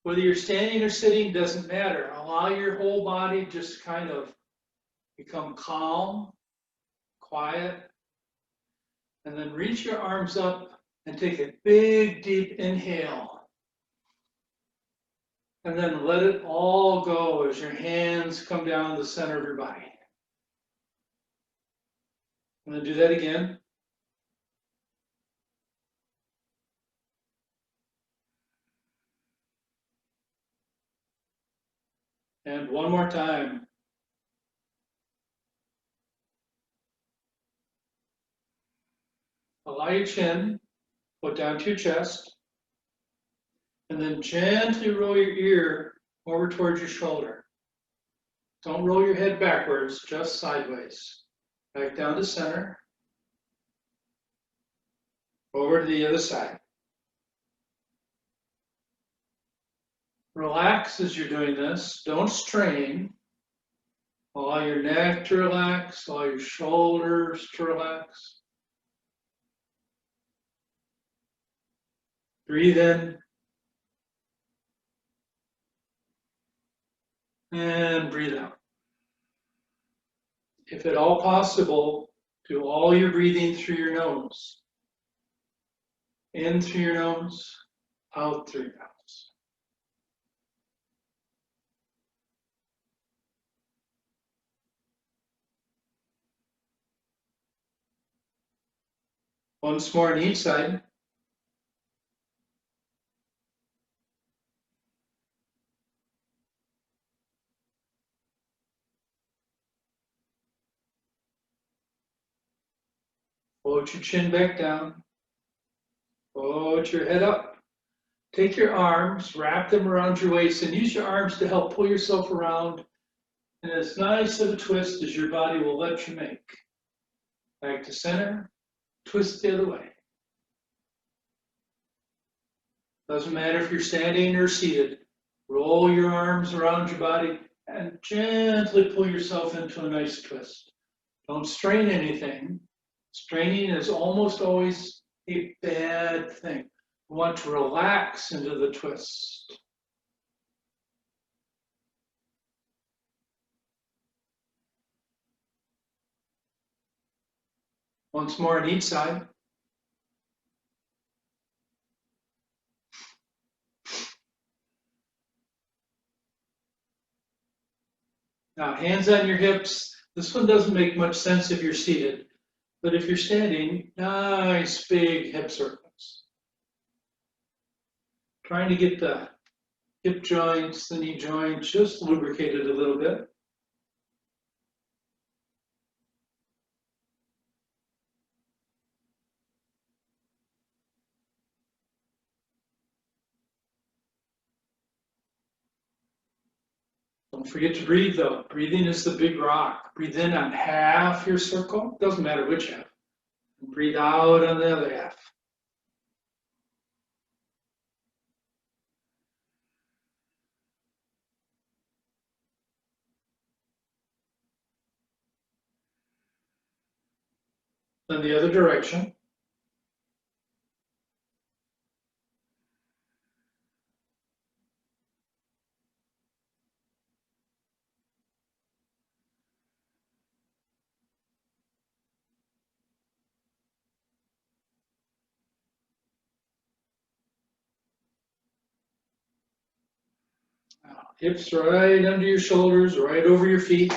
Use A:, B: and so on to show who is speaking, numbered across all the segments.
A: Whether you're standing or sitting, doesn't matter. Allow your whole body just kind of become calm, quiet, and then reach your arms up and take a big, deep inhale. And then let it all go as your hands come down the center of your body. I'm going to do that again. And one more time. Allow your chin, put down to your chest, and then gently roll your ear over towards your shoulder. Don't roll your head backwards, just sideways. Back down to center. Over to the other side. Relax as you're doing this. Don't strain. Allow your neck to relax, allow your shoulders to relax. Breathe in. And breathe out. If at all possible, do all your breathing through your nose. In through your nose, out through your nose. Once more on each side. Float your chin back down. Float your head up. Take your arms, wrap them around your waist, and use your arms to help pull yourself around in as nice of a twist as your body will let you make. Back to center, twist the other way. Doesn't matter if you're standing or seated. Roll your arms around your body and gently pull yourself into a nice twist. Don't strain anything. Straining is almost always a bad thing. We want to relax into the twist. Once more on each side. Now, hands on your hips. This one doesn't make much sense if you're seated, but if you're standing, nice big hip circles. Trying to get the hip joints, the knee joints just lubricated a little bit. Don't forget to breathe though. Breathing is the big rock. Breathe in on half your circle. Doesn't matter which half. And breathe out on the other half. Then the other direction. Hips right under your shoulders, right over your feet.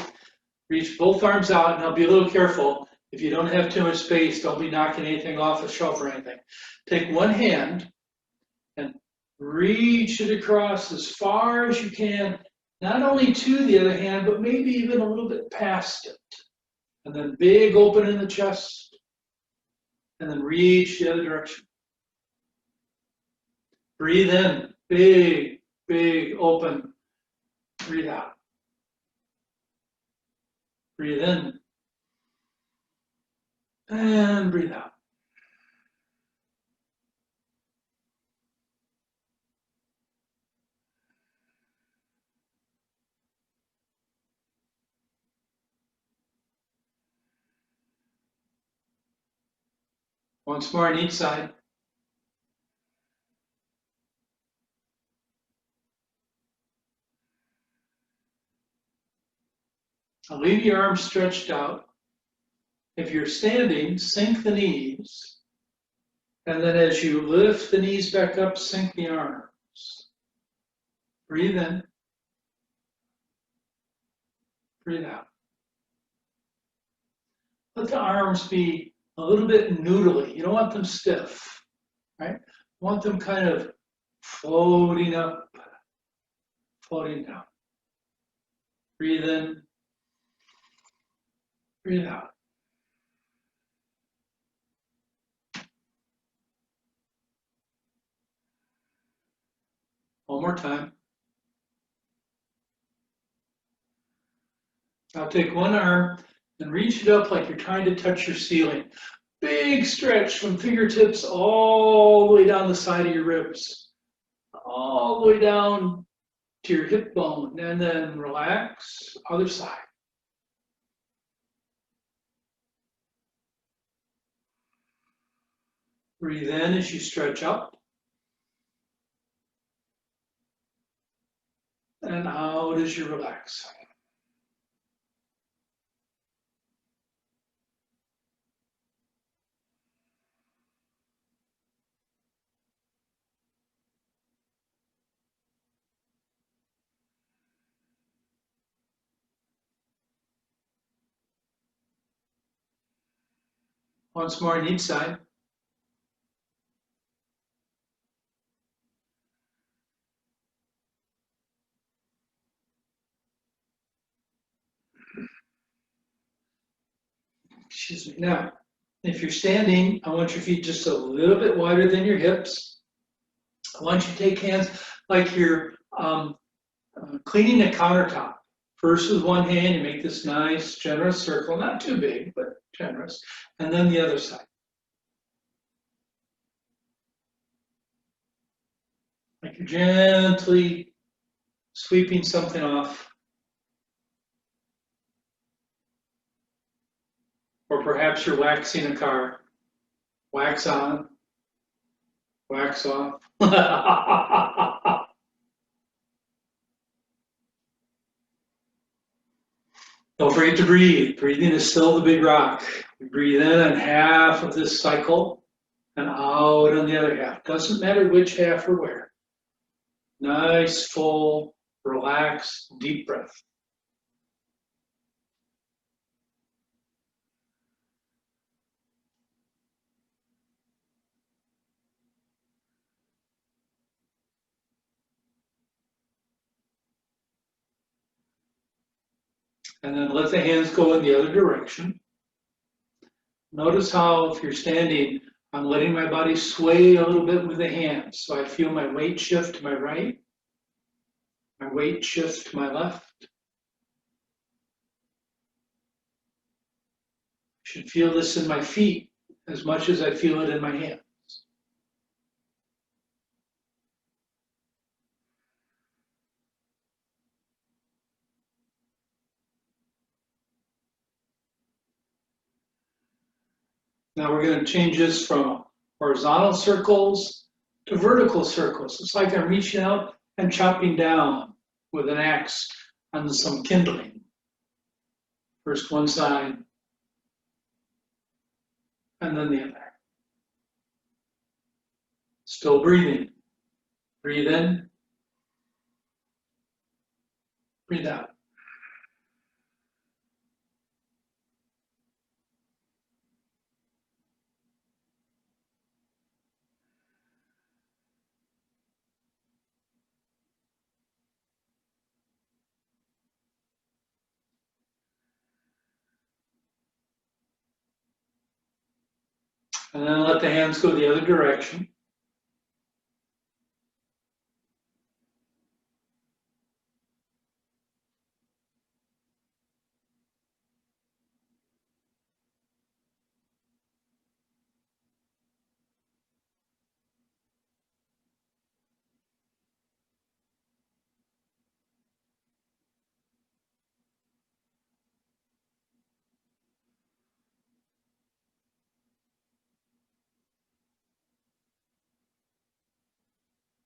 A: Reach both arms out. Now be a little careful. If you don't have too much space, don't be knocking anything off the shelf or anything. Take one hand and reach it across as far as you can, not only to the other hand, but maybe even a little bit past it. And then big open in the chest, and then reach the other direction. Breathe in, big, big open. Breathe out. Breathe in. And breathe out. Once more on each side. Now leave your arms stretched out. If you're standing, sink the knees. And then as you lift the knees back up, sink the arms. Breathe in. Breathe out. Let the arms be a little bit noodly. You don't want them stiff, right? You want them kind of floating up, floating down. Breathe in. Breathe out. One more time. Now take one arm and reach it up like you're trying to touch your ceiling. Big stretch from fingertips all the way down the side of your ribs, all the way down to your hip bone, and then relax, other side. Breathe in as you stretch up, and out as you relax. Once more on each side. Excuse me. Now, if you're standing, I want your feet just a little bit wider than your hips. I want you to take hands like you're cleaning a countertop. First with one hand, you make this nice, generous circle, not too big, but generous, and then the other side. Like you're gently sweeping something off. Or perhaps you're waxing a car. Wax on, wax off. Don't forget to breathe. Breathing is still the big rock. We breathe in on half of this cycle and out on the other half. Doesn't matter which half or where. Nice, full, relaxed, deep breath. And then let the hands go in the other direction. Notice how, if you're standing, I'm letting my body sway a little bit with the hands. So I feel my weight shift to my right, my weight shift to my left. I should feel this in my feet as much as I feel it in my hands. Now we're going to change this from horizontal circles to vertical circles. It's like I'm reaching out and chopping down with an axe on some kindling. First one side, and then the other. Still breathing. Breathe in, breathe out. And then let the hands go the other direction.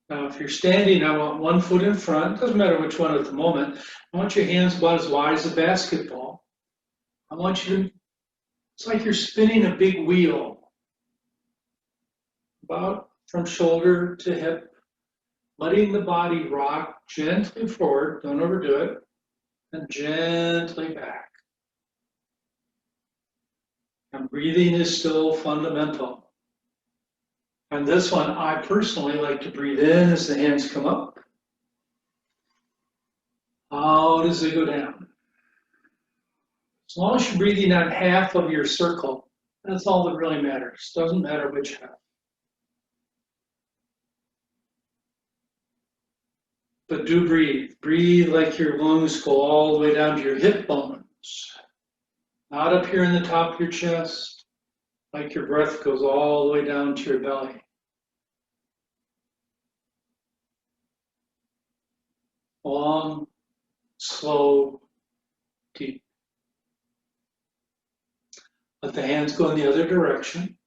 A: Now, if you're standing, I want one foot in front. Doesn't matter which one at the moment. I want your hands about as wide as a basketball. I want you to, it's like you're spinning a big wheel, about from shoulder to hip, letting the body rock gently forward, don't overdo it, and gently back. And breathing is still fundamental. And this one, I personally like to breathe in as the hands come up, out as they go down. As long as you're breathing on half of your circle, that's all that really matters. Doesn't matter which half. But do breathe. Breathe like your lungs go all the way down to your hip bones. Not up here in the top of your chest, like your breath goes all the way down to your belly. Long, slow, deep. Let the hands go in the other direction.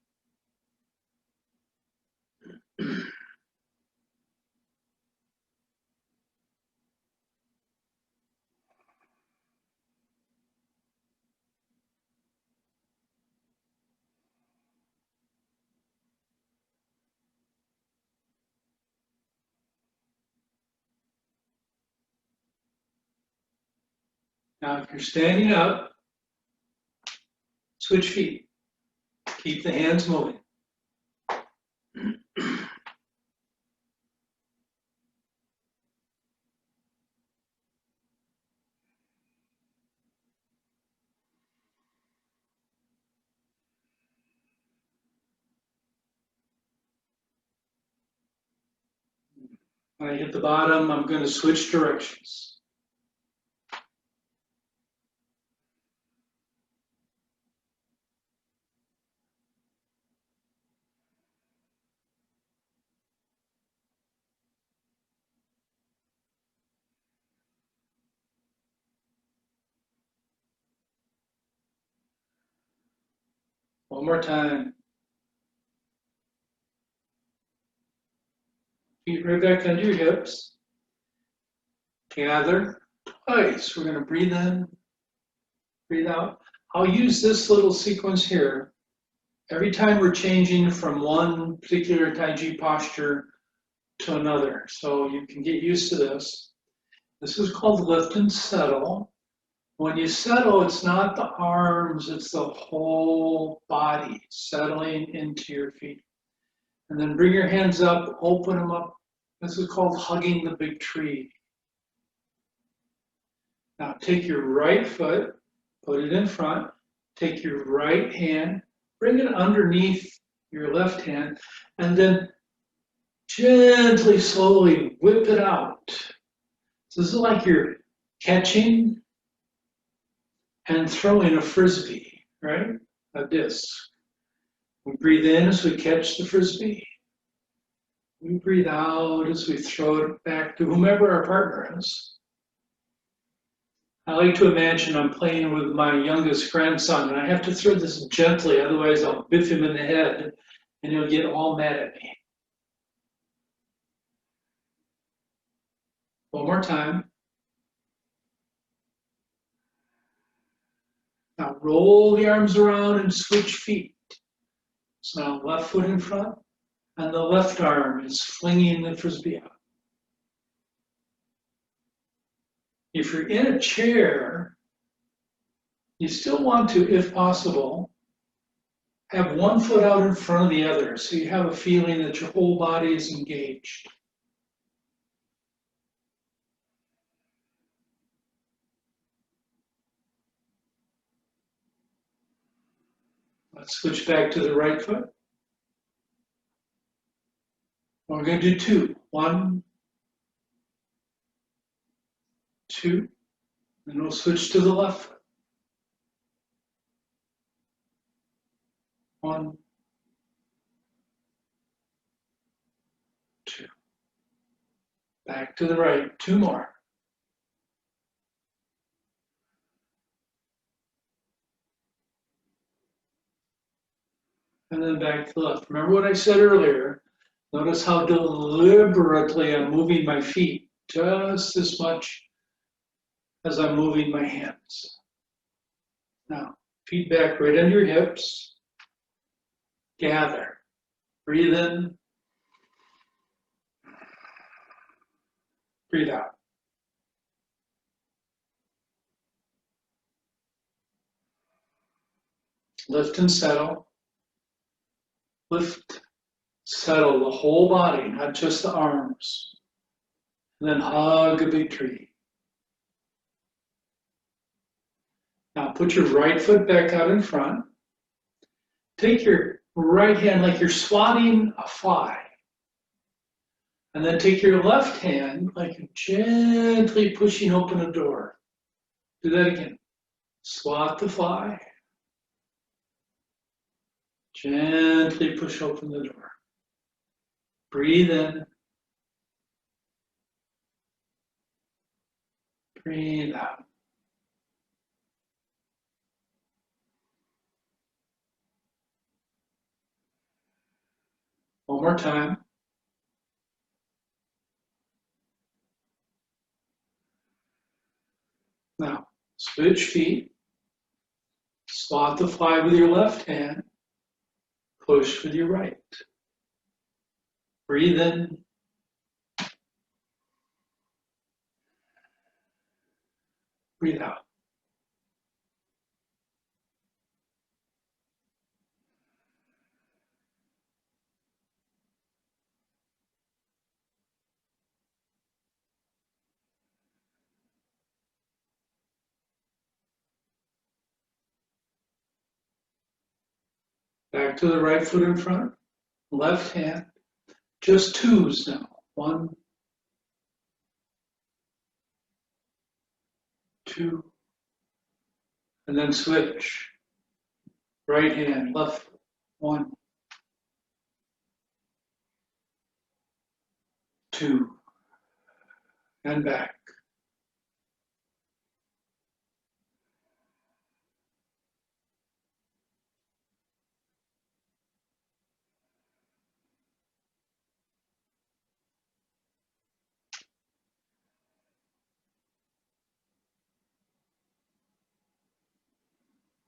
A: Now, if you're standing up, switch feet. Keep the hands moving. When I hit the bottom, I'm going to switch directions. One more time. Feet right back under your hips. Gather twice. We're going to breathe in, breathe out. I'll use this little sequence here. Every time we're changing from one particular Tai Chi posture to another. So you can get used to this. This is called lift and settle. When you settle, it's not the arms, it's the whole body settling into your feet. And then bring your hands up, open them up. This is called hugging the big tree. Now take your right foot, put it in front, take your right hand, bring it underneath your left hand, and then gently, slowly whip it out. So this is like you're catching and throwing a frisbee, right? A disc. We breathe in as we catch the frisbee. We breathe out as we throw it back to whomever our partner is. I like to imagine I'm playing with my youngest grandson and I have to throw this gently, otherwise I'll biff him in the head and he'll get all mad at me. One more time. Now roll the arms around and switch feet. So now left foot in front and the left arm is flinging the frisbee out. If you're in a chair, you still want to, if possible, have one foot out in front of the other so you have a feeling that your whole body is engaged. Let's switch back to the right foot. We're going to do two. 1, 2, and we'll switch to the left foot. 1, 2. Back to the right. 2 more. And then back to the left. Remember what I said earlier. Notice how deliberately I'm moving my feet just as much as I'm moving my hands. Now, feet back right under your hips. Gather. Breathe in. Breathe out. Lift and settle. Lift, settle the whole body, not just the arms. And then hug a big tree. Now put your right foot back out in front. Take your right hand like you're swatting a fly. And then take your left hand like you're gently pushing open a door. Do that again. Swat the fly. Gently push open the door. Breathe in. Breathe out. One more time. Now, switch feet. Swat the fly with your left hand. Push with your right. Breathe in. Breathe out. Back to the right foot in front. Left hand. Just twos now. 1, 2, and then switch. Right hand, left foot. 1, 2, and back.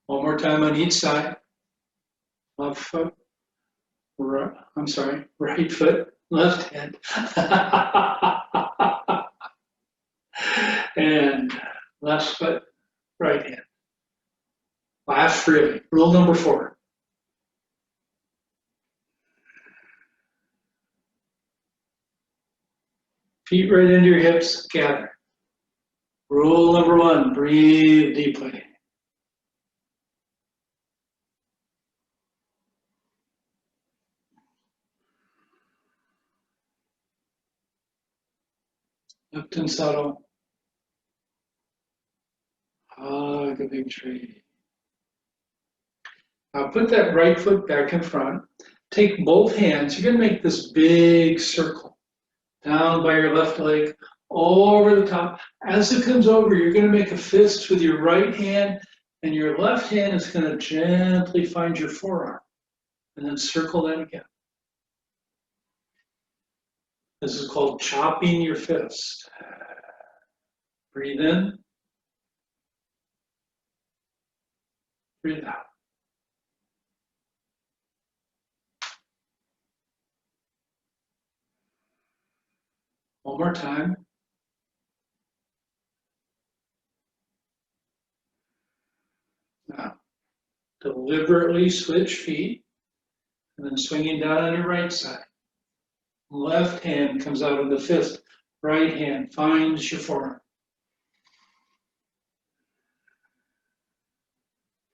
A: One more time on each side. Left foot, right, right foot, left hand. And left foot, right hand. Laugh freely. Rule number 4. Feet right into your hips, gather. Rule number 1, breathe deeply. Lift and settle. Hug a big tree. Now put that right foot back in front. Take both hands. You're going to make this big circle down by your left leg, over the top. As it comes over, you're going to make a fist with your right hand, and your left hand is going to gently find your forearm, and then circle that again. This is called chopping your fist. Breathe in. Breathe out. One more time. Now, deliberately switch feet, and then swinging down on your right side. Left hand comes out of the fist. Right hand finds your forearm.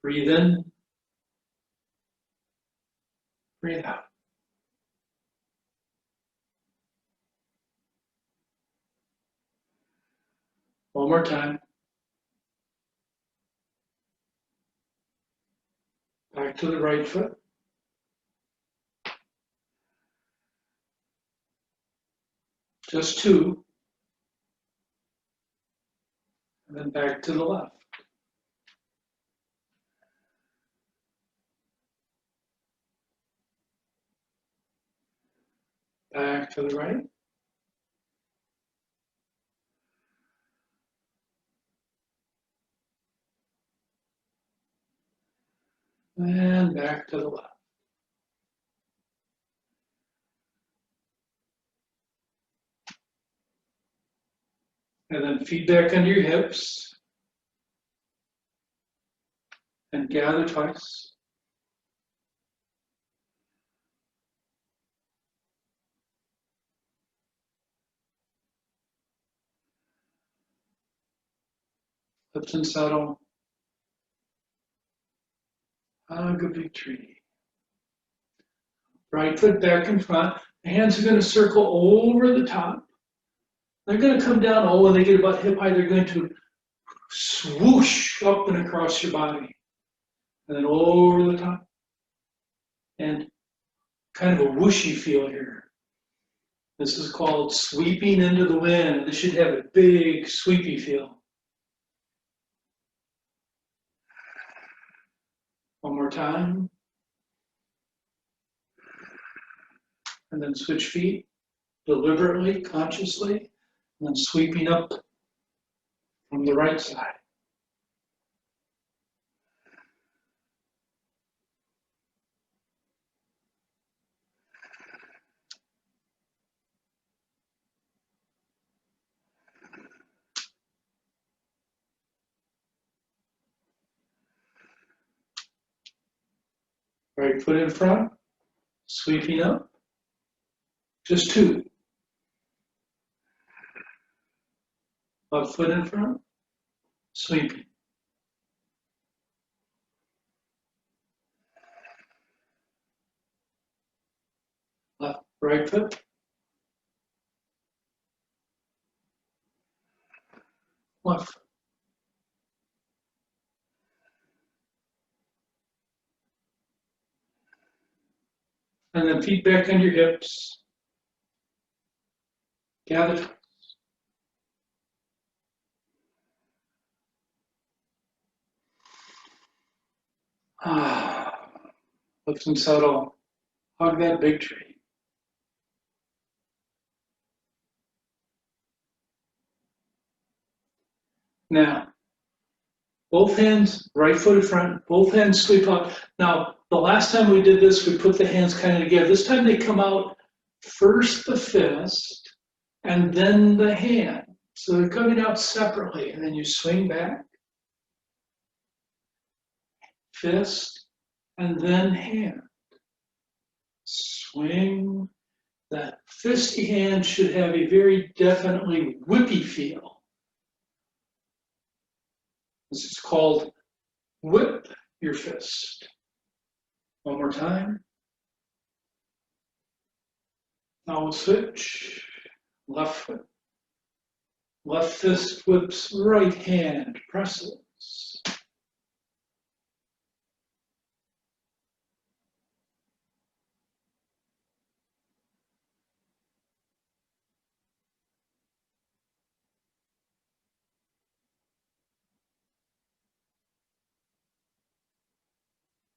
A: Breathe in. Breathe out. One more time. Back to the right foot. Just 2. And then back to the left. back to the right. And back to the left. And then feet back under your hips. And gather twice. Lift and settle. Hug a big tree. Right foot back in front. The hands are going to circle over the top. They're going to come down. Oh, when they get about hip height, they're going to swoosh up and across your body. And then over the top. And kind of a whooshy feel here. This is called sweeping into the wind. This should have a big sweepy feel. One more time. And then switch feet deliberately, consciously, and then sweeping up from the right side. Right foot in front, sweeping up. Just two. Left foot in front, sweeping. Left, right foot. Left foot. And then feet back under your hips. Gather twice. Lift and settle. Hug that big tree. Now, both hands, right foot in front, both hands sweep up. Now, the last time we did this, we put the hands kind of together. This time they come out first the fist and then the hand. So they're coming out separately, and then you swing back, fist, and then hand. Swing. That fisty hand should have a very definitely whippy feel. This is called whip your fist. One more time. Now we'll switch. Left foot. Left fist whips, right hand presses.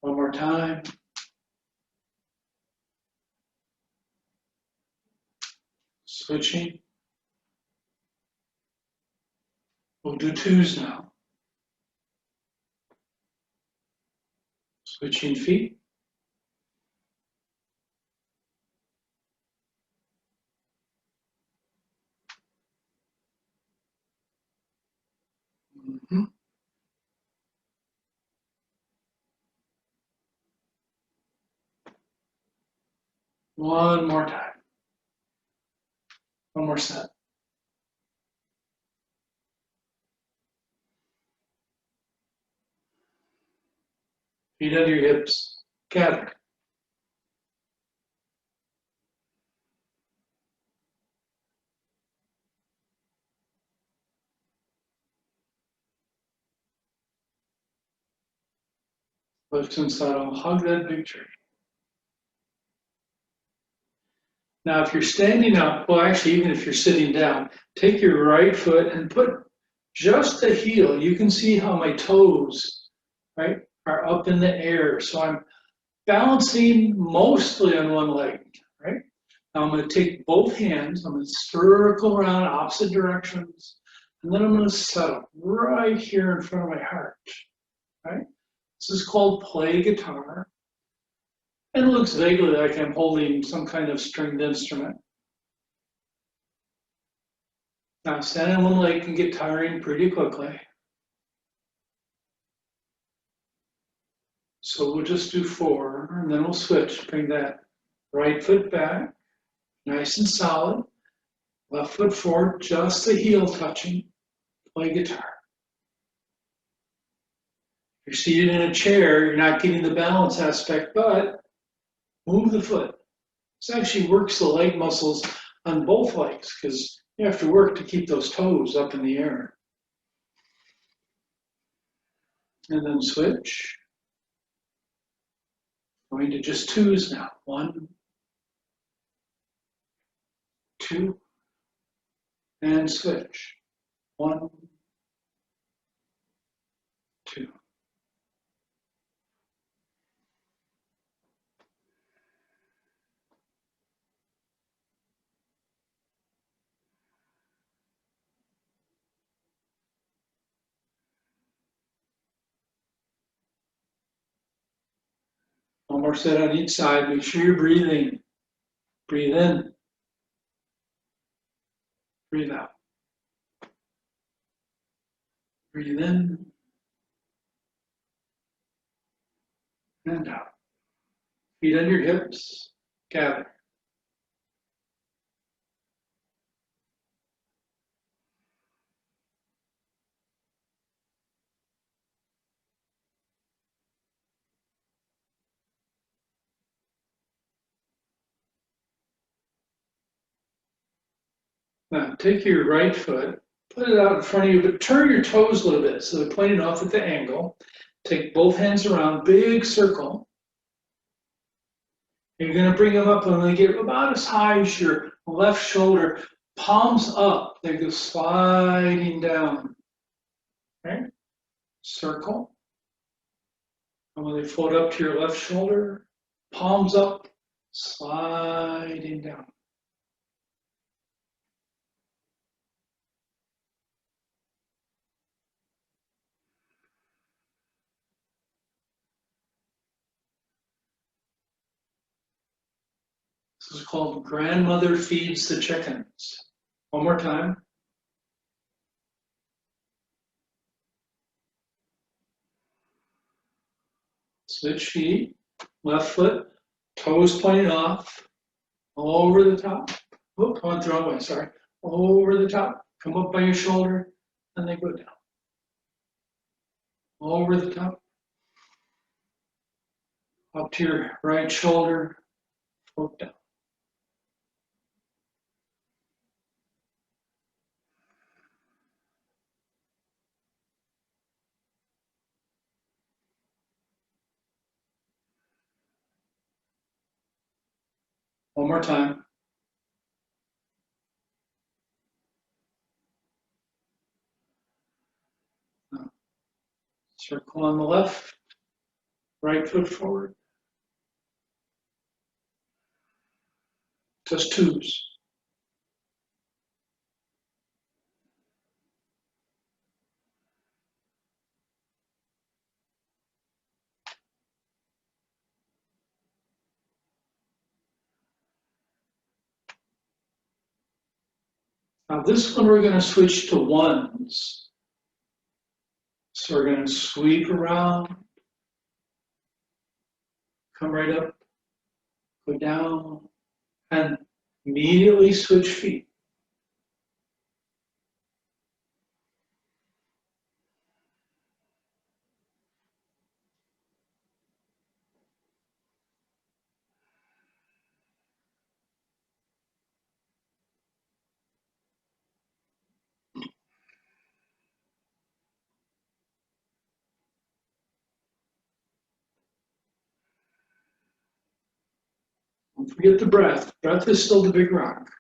A: One more time. Switching. We'll do twos now. Switching feet. Mm-hmm. One more time. One more set. Feet under your hips. Gather. Lift and settle. Hug that big tree. Now, if you're standing up, well, actually, even if you're sitting down, take your right foot and put just the heel. You can see how my toes, right, are up in the air. So I'm balancing mostly on one leg, right? Now I'm going to take both hands, I'm going to circle around opposite directions, and then I'm going to settle right here in front of my heart. Right? This is called play guitar. And it looks vaguely like I'm holding some kind of stringed instrument. Now, standing on one leg can get tiring pretty quickly. So we'll just do 4, and then we'll switch. Bring that right foot back, nice and solid. Left foot forward, just the heel touching. Play guitar. If you're seated in a chair, you're not getting the balance aspect, but move the foot. This actually works the leg muscles on both legs because you have to work to keep those toes up in the air. And then switch. Going to just 2s now. 1, 2, and switch. 1, 2. One more set on each side. Make sure you're breathing. Breathe in. Breathe out. Breathe in. And out. Feet under your hips. Gather. Now take your right foot, put it out in front of you, but turn your toes a little bit so they're pointing off at the angle. Take both hands around, big circle. You're going to bring them up and they get about as high as your left shoulder, palms up. They go sliding down. Okay? Circle. And when they float up to your left shoulder, palms up, sliding down. This is called Grandmother Feeds the Chickens. One more time. Switch feet, left foot, toes pointing off, over the top. Oop, I went the wrong way, sorry. Over the top, come up by your shoulder, and they go down. Over the top, up to your right shoulder, float down. One more time. Circle on the left, right foot forward. Just 2s. Now this one we're going to switch to 1s. So we're going to sweep around, come right up, go down, and immediately switch feet. Don't forget the breath. Breath is still the big rock.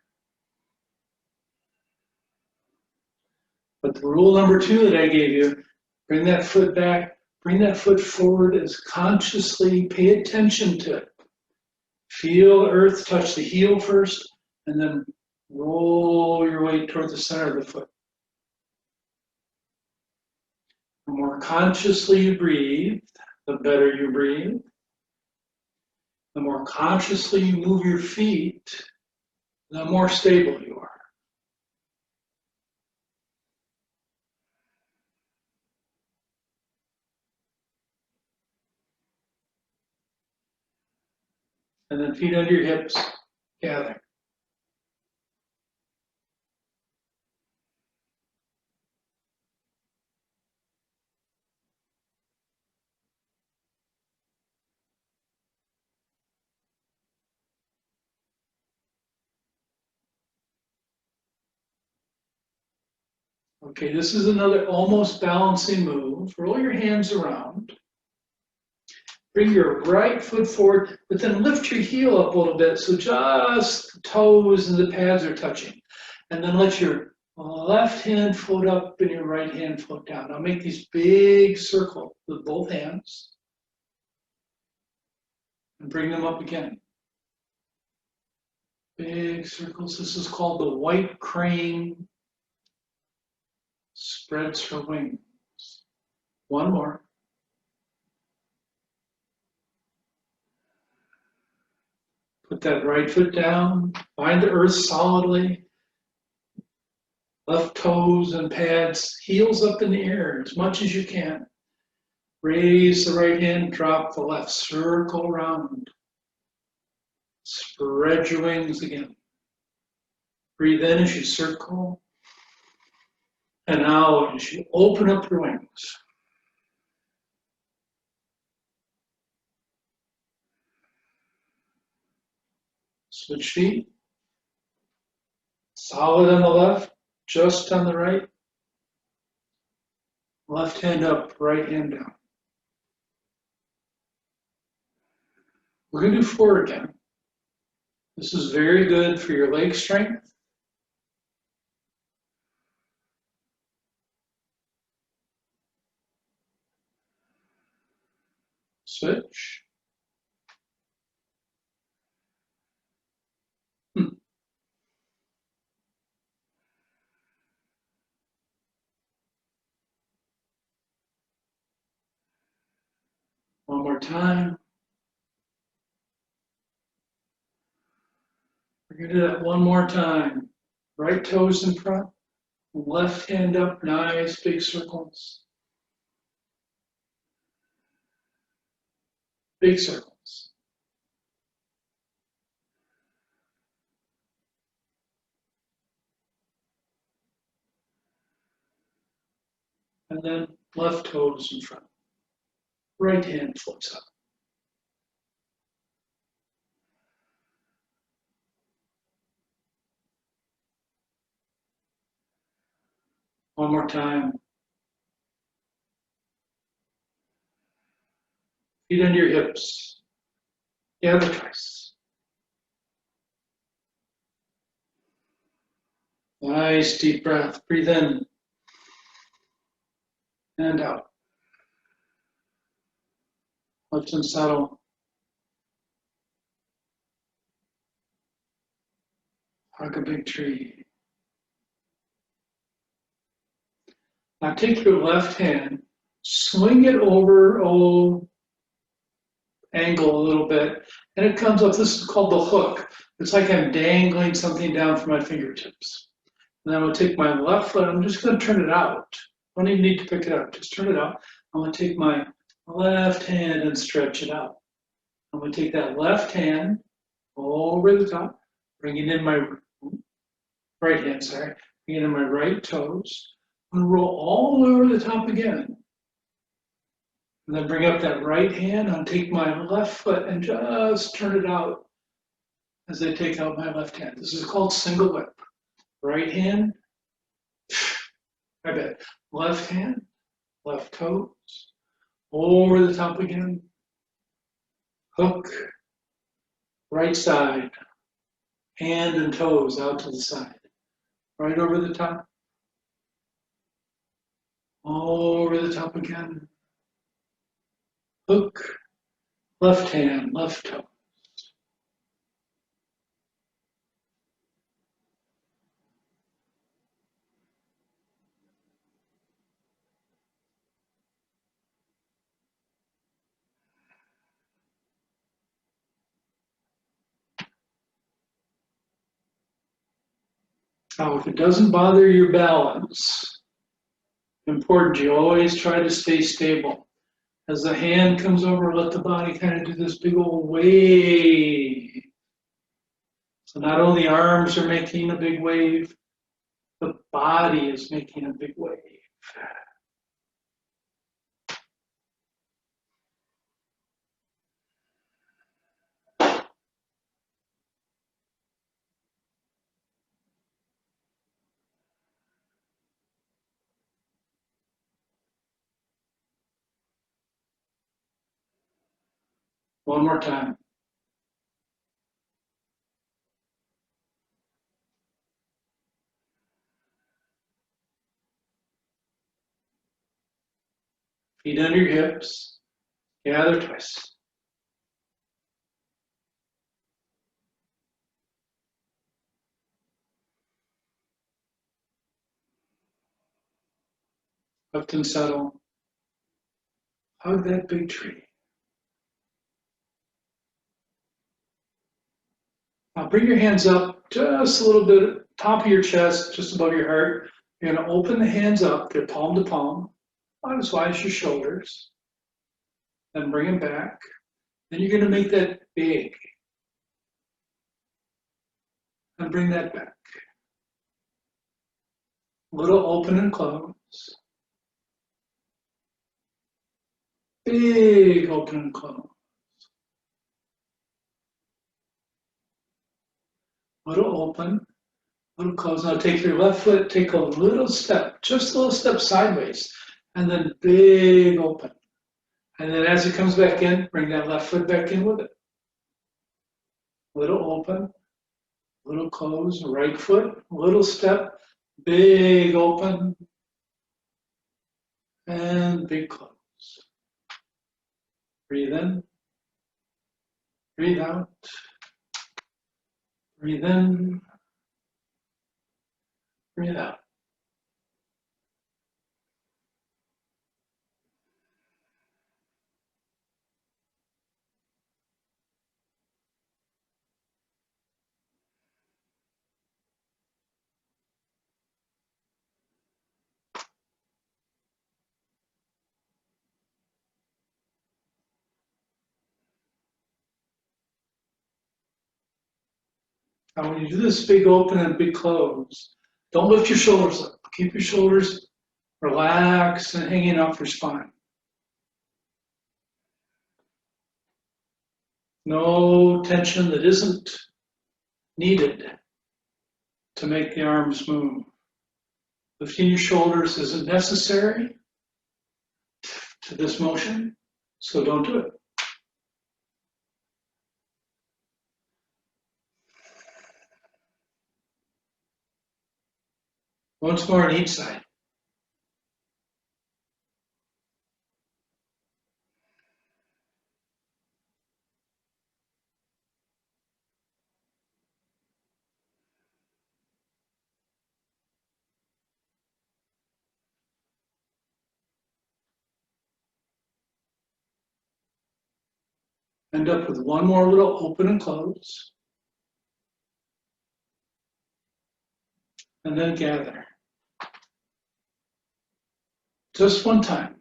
A: But the rule number 2 that I gave you, bring that foot back, bring that foot forward as consciously, pay attention to it. Feel the earth touch the heel first, and then roll your weight toward the center of the foot. The more consciously you breathe, the better you breathe. The more consciously you move your feet, the more stable you are. And then feet under your hips, gather. Okay, this is another almost balancing move. Roll your hands around. Bring your right foot forward, but then lift your heel up a little bit so just the toes and the pads are touching. And then let your left hand float up and your right hand float down. Now make these big circles with both hands and bring them up again. Big circles. This is called the white crane spreads her wings. One more. Put that right foot down, find the earth solidly. Left toes and pads, heels up in the air as much as you can. Raise the right hand, drop the left, circle around. Spread your wings again. Breathe in as you circle, and out as you open up your wings. Switch feet. Solid on the left, just on the right. Left hand up, right hand down. We're going to do 4 again. This is very good for your leg strength. Switch. One more time. We're going to do that one more time. Right toes in front, left hand up, nice big circles. Big circles. And then left toes in front. Right hand floats up. One more time. Feet under your hips. Gather twice. Nice deep breath. Breathe in and out. Lift and settle. Hug a big tree. Now take your left hand, swing it over, angle a little bit, and it comes up. This is called the hook. It's like I'm dangling something down from my fingertips. And I'm going to take my left foot, I'm just going to turn it out. Don't even need to pick it up, just turn it out. I'm going to take my left hand and stretch it out. I'm going to take that left hand over the top, bringing in my right hand, bringing in my right toes. I'm going to roll all the way over the top again. And then bring up that right hand and take my left foot and just turn it out as I take out my left hand. This is called single whip. Right hand, left hand, left toes, over the top again, hook, right side, hand and toes out to the side, right over the top, over the top again, hook, left hand, left toe, Now, if it doesn't bother your balance, important, you always try to stay stable. As the hand comes over, let the body kind of do this big old wave. So not only arms are making a big wave, the body is making a big wave. One more time. Feet under your hips. Gather twist. Lift and settle. Hug that big tree. Now bring your hands up just a little bit, top of your chest, just above your heart. You're going to open the hands up, they're palm to palm, about as wide as your shoulders. Then bring them back. Then you're going to make that big. And bring that back. A little open and close. Big open and close. Little open, little close. Now take your left foot, take a little step, just a little step sideways, and then big open. And then as it comes back in, bring that left foot back in with it. Little open, little close, right foot, little step, big open, and big close. Breathe in, breathe out, breathe in, breathe out. Now when you do this big open and big close, don't lift your shoulders up. Keep your shoulders relaxed and hanging off your spine. No tension that isn't needed to make the arms move. Lifting your shoulders isn't necessary to this motion, so don't do it. Once more on each side. End up with one more little open and close. And then gather. Just one time.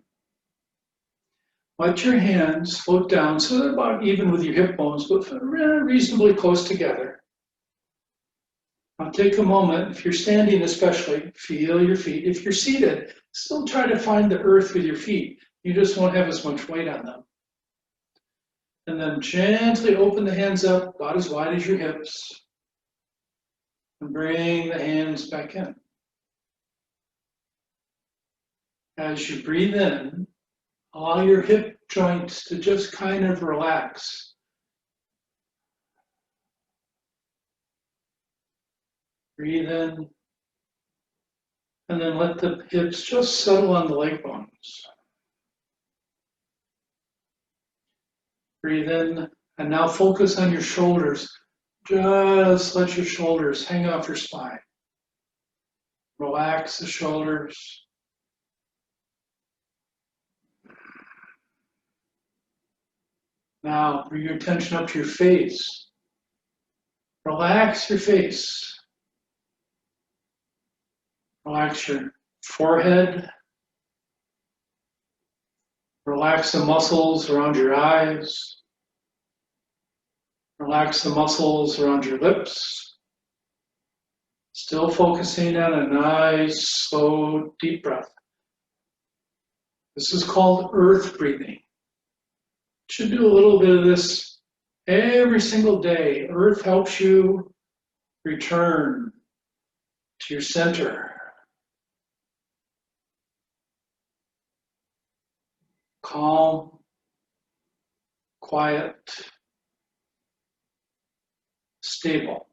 A: Let your hands float down so they're about even with your hip bones, but reasonably close together. Now take a moment, if you're standing especially, feel your feet. If you're seated, still try to find the earth with your feet. You just won't have as much weight on them. And then gently open the hands up about as wide as your hips. And bring the hands back in. As you breathe in, allow your hip joints to just kind of relax. Breathe in, and then let the hips just settle on the leg bones. Breathe in, and now focus on your shoulders. Just let your shoulders hang off your spine. Relax the shoulders. Now bring your attention up to your face. Relax your face. Relax your forehead. Relax the muscles around your eyes. Relax the muscles around your lips. Still focusing on a nice, slow, deep breath. This is called earth breathing. Should do a little bit of this every single day. Earth helps you return to your center. Calm, quiet, stable.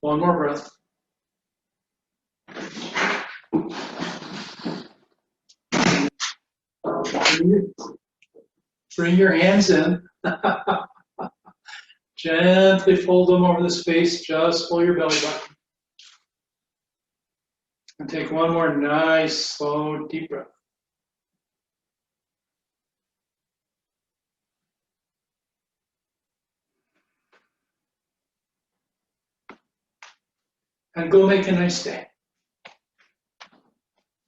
A: One more breath. Bring your hands in. Gently fold them over the space just below your belly button. And take one more nice, slow, deep breath. And go make a nice day.